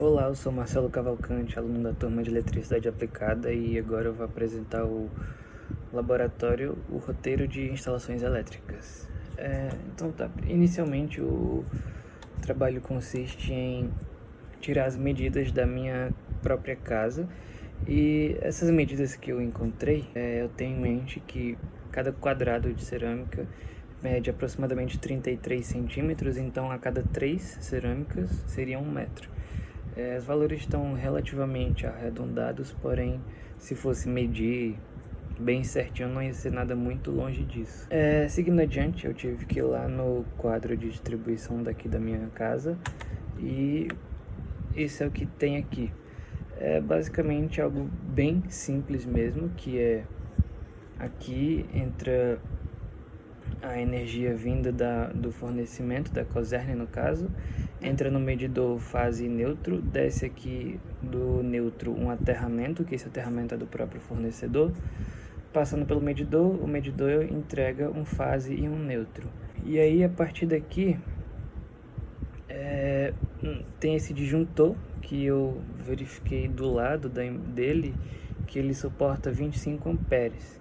Olá, eu sou Marcelo Cavalcante, aluno da turma de Eletricidade Aplicada, e agora eu vou apresentar o laboratório, o roteiro de instalações elétricas. Então tá, inicialmente o trabalho consiste em tirar as medidas da minha própria casa, e essas medidas que eu encontrei, eu tenho em mente que cada quadrado de cerâmica mede aproximadamente 33 centímetros, então a cada 3 cerâmicas seria 1 metro. Os valores estão relativamente arredondados, porém, se fosse medir bem certinho, não ia ser nada muito longe disso. Seguindo adiante, eu tive que ir lá no quadro de distribuição daqui da minha casa, e esse é o que tem aqui. É basicamente algo bem simples mesmo, que é aqui entra a energia vinda do fornecimento, da Cosern no caso, entra no medidor fase neutro, desce aqui do neutro um aterramento, que esse aterramento é do próprio fornecedor, passando pelo medidor, o medidor entrega um fase e um neutro. E aí a partir daqui tem esse disjuntor que eu verifiquei do lado dele, que ele suporta 25 amperes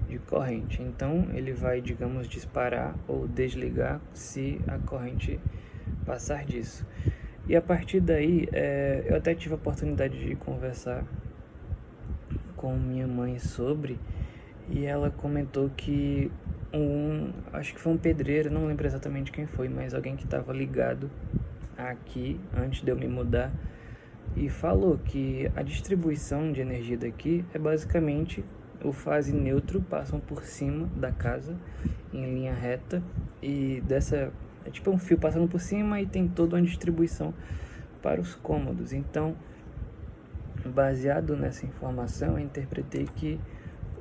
de corrente. Então ele vai, digamos, disparar ou desligar se a corrente passar disso. E a partir daí, eu até tive a oportunidade de conversar com minha mãe sobre, e ela comentou que acho que foi um pedreiro, não lembro exatamente quem foi, mas alguém que estava ligado aqui antes de eu me mudar, e falou que a distribuição de energia daqui é basicamente o fase e neutro passam por cima da casa em linha reta, e é tipo um fio passando por cima e tem toda uma distribuição para os cômodos. Então, baseado nessa informação, eu interpretei que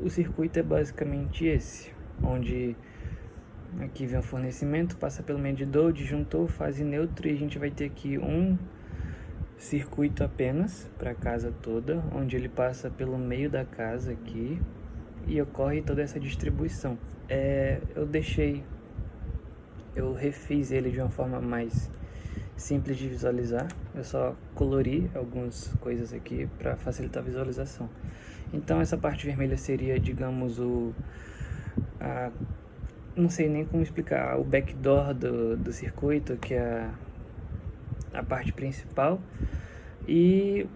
o circuito é basicamente esse, onde aqui vem o fornecimento, passa pelo medidor, disjuntor, fase neutro, e a gente vai ter aqui um circuito apenas para a casa toda, onde ele passa pelo meio da casa aqui e ocorre toda essa distribuição. Eu refiz ele de uma forma mais simples de visualizar, eu só colori algumas coisas aqui para facilitar a visualização. Então essa parte vermelha seria, digamos, não sei nem como explicar, o backdoor do circuito, que é a parte principal, e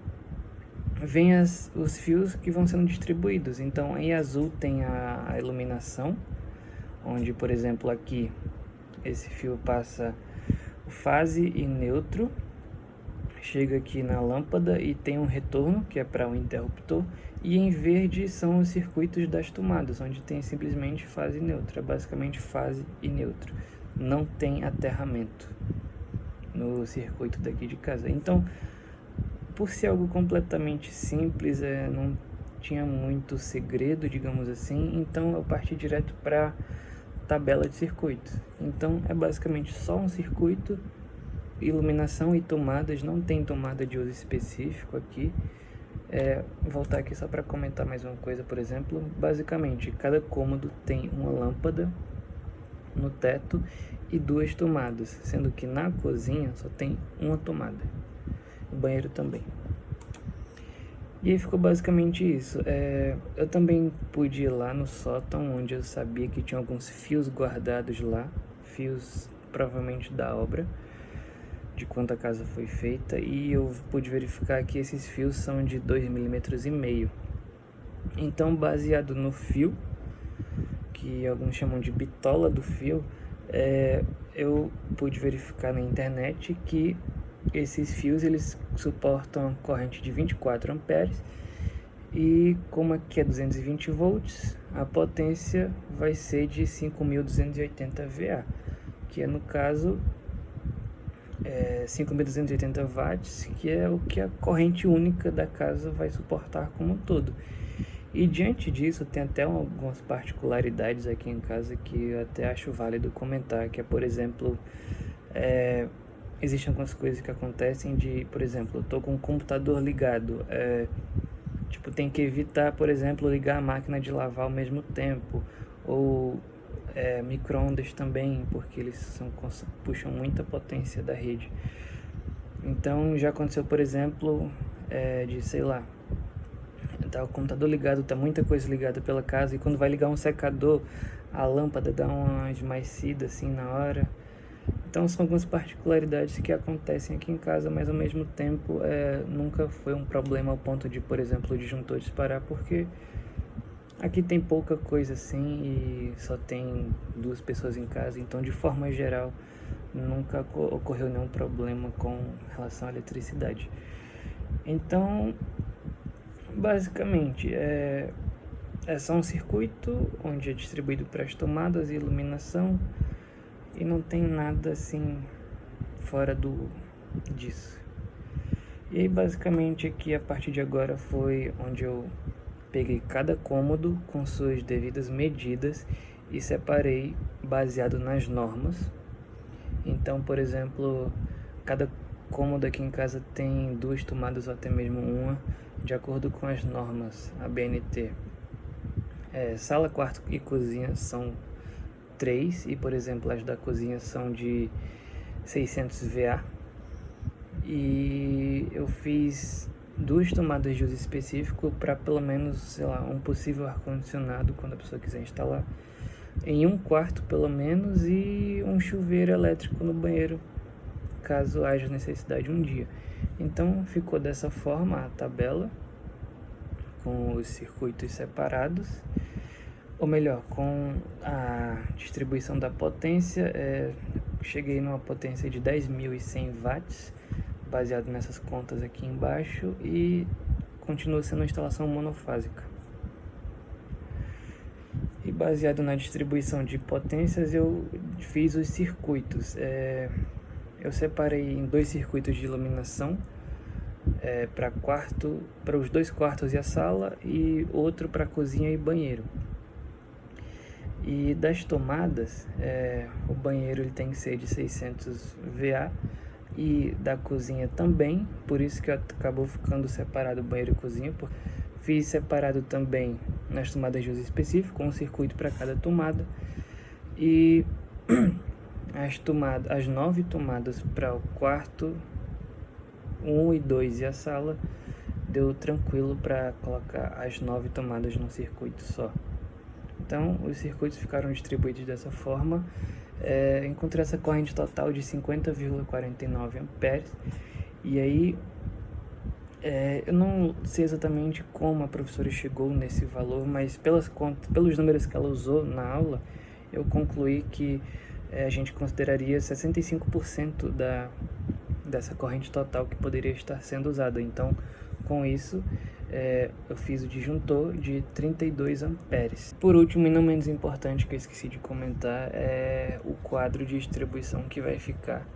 vem os fios que vão sendo distribuídos. Então em azul tem a iluminação, onde, por exemplo, aqui esse fio passa o fase e neutro, chega aqui na lâmpada e tem um retorno, que é para o interruptor, e em verde são os circuitos das tomadas, onde tem simplesmente fase e neutro, é basicamente fase e neutro, não tem aterramento no circuito daqui de casa. Então, por ser algo completamente simples, não tinha muito segredo, digamos assim, então eu parti direto para tabela de circuitos. Então é basicamente só um circuito, iluminação e tomadas, não tem tomada de uso específico aqui. Voltar aqui só para comentar mais uma coisa, por exemplo, basicamente cada cômodo tem uma lâmpada no teto e 2 tomadas, sendo que na cozinha só tem uma tomada, o banheiro também. E aí ficou basicamente isso. Eu também pude ir lá no sótão, onde eu sabia que tinha alguns fios guardados lá, fios provavelmente da obra, de quando a casa foi feita, e eu pude verificar que esses fios são de 2,5 mm. Então, baseado no fio, que alguns chamam de bitola do fio, eu pude verificar na internet que esses fios eles suportam corrente de 24 amperes, e como aqui é 220 volts, a potência vai ser de 5.280 VA, que é, no caso, 5.280 watts, que é o que a corrente única da casa vai suportar como um todo. E diante disso, tem até algumas particularidades aqui em casa que eu até acho válido comentar, que é, por exemplo, existem algumas coisas que acontecem por exemplo, eu tô com o computador ligado, tipo, tem que evitar, por exemplo, ligar a máquina de lavar ao mesmo tempo, ou micro-ondas também, porque eles puxam muita potência da rede. Então já aconteceu, por exemplo, de, sei lá, tá o computador ligado, tá muita coisa ligada pela casa, e quando vai ligar um secador, a lâmpada dá uma esmaecida assim na hora. Então são algumas particularidades que acontecem aqui em casa, mas ao mesmo tempo nunca foi um problema ao ponto de, por exemplo, o disjuntor disparar, porque aqui tem pouca coisa assim e só tem 2 pessoas em casa, então de forma geral nunca ocorreu nenhum problema com relação à eletricidade. Então, basicamente, é só um circuito onde é distribuído para as tomadas e iluminação, e não tem nada assim fora disso. E aí basicamente aqui a partir de agora foi onde eu peguei cada cômodo com suas devidas medidas e separei baseado nas normas. Então, por exemplo, cada cômodo aqui em casa tem 2 tomadas ou até mesmo uma, de acordo com as normas ABNT. Sala, quarto e cozinha são 3, e por exemplo as da cozinha são de 600 VA. E eu fiz 2 tomadas de uso específico para pelo menos, sei lá, um possível ar-condicionado quando a pessoa quiser instalar, em um quarto pelo menos, e um chuveiro elétrico no banheiro, caso haja necessidade um dia. Então ficou dessa forma a tabela, com os circuitos separados, ou melhor, com a distribuição da potência. Cheguei numa potência de 10.100 watts, baseado nessas contas aqui embaixo, e continua sendo uma instalação monofásica. E baseado na distribuição de potências, eu fiz os circuitos. Eu separei em 2 circuitos de iluminação, para os 2 quartos e a sala, e outro para cozinha e banheiro. E das tomadas, o banheiro ele tem que ser de 600 VA, e da cozinha também, por isso que acabou ficando separado banheiro e cozinha. Fiz separado também nas tomadas de uso específico, com um circuito para cada tomada, e as 9 tomadas para o quarto 1 e 2 e a sala, deu tranquilo para colocar as 9 tomadas num circuito só. Então os circuitos ficaram distribuídos dessa forma. Encontrei essa corrente total de 50,49 amperes. E aí eu não sei exatamente como a professora chegou nesse valor, mas pelos números que ela usou na aula, eu concluí que a gente consideraria 65% dessa corrente total que poderia estar sendo usada. Então, com isso, eu fiz o disjuntor de 32 amperes. Por último, e não menos importante, que eu esqueci de comentar, é o quadro de distribuição que vai ficar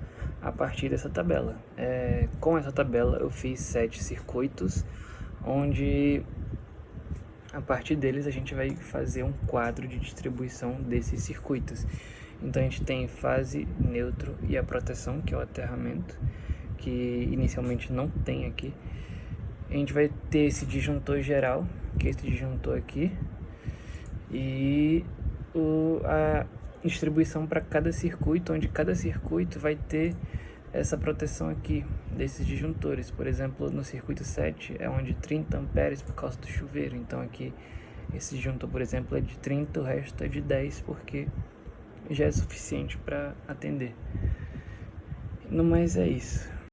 a partir dessa tabela. Com essa tabela eu fiz 7 circuitos, onde a partir deles a gente vai fazer um quadro de distribuição desses circuitos. Então a gente tem fase, neutro e a proteção, que é o aterramento, que inicialmente não tem aqui. A gente vai ter esse disjuntor geral, que é esse disjuntor aqui, e a distribuição para cada circuito, onde cada circuito vai ter essa proteção aqui desses disjuntores. Por exemplo, no circuito 7 é onde 30 amperes por causa do chuveiro, então aqui esse disjuntor, por exemplo, é de 30, o resto é de 10, porque já é suficiente para atender. No mais é isso.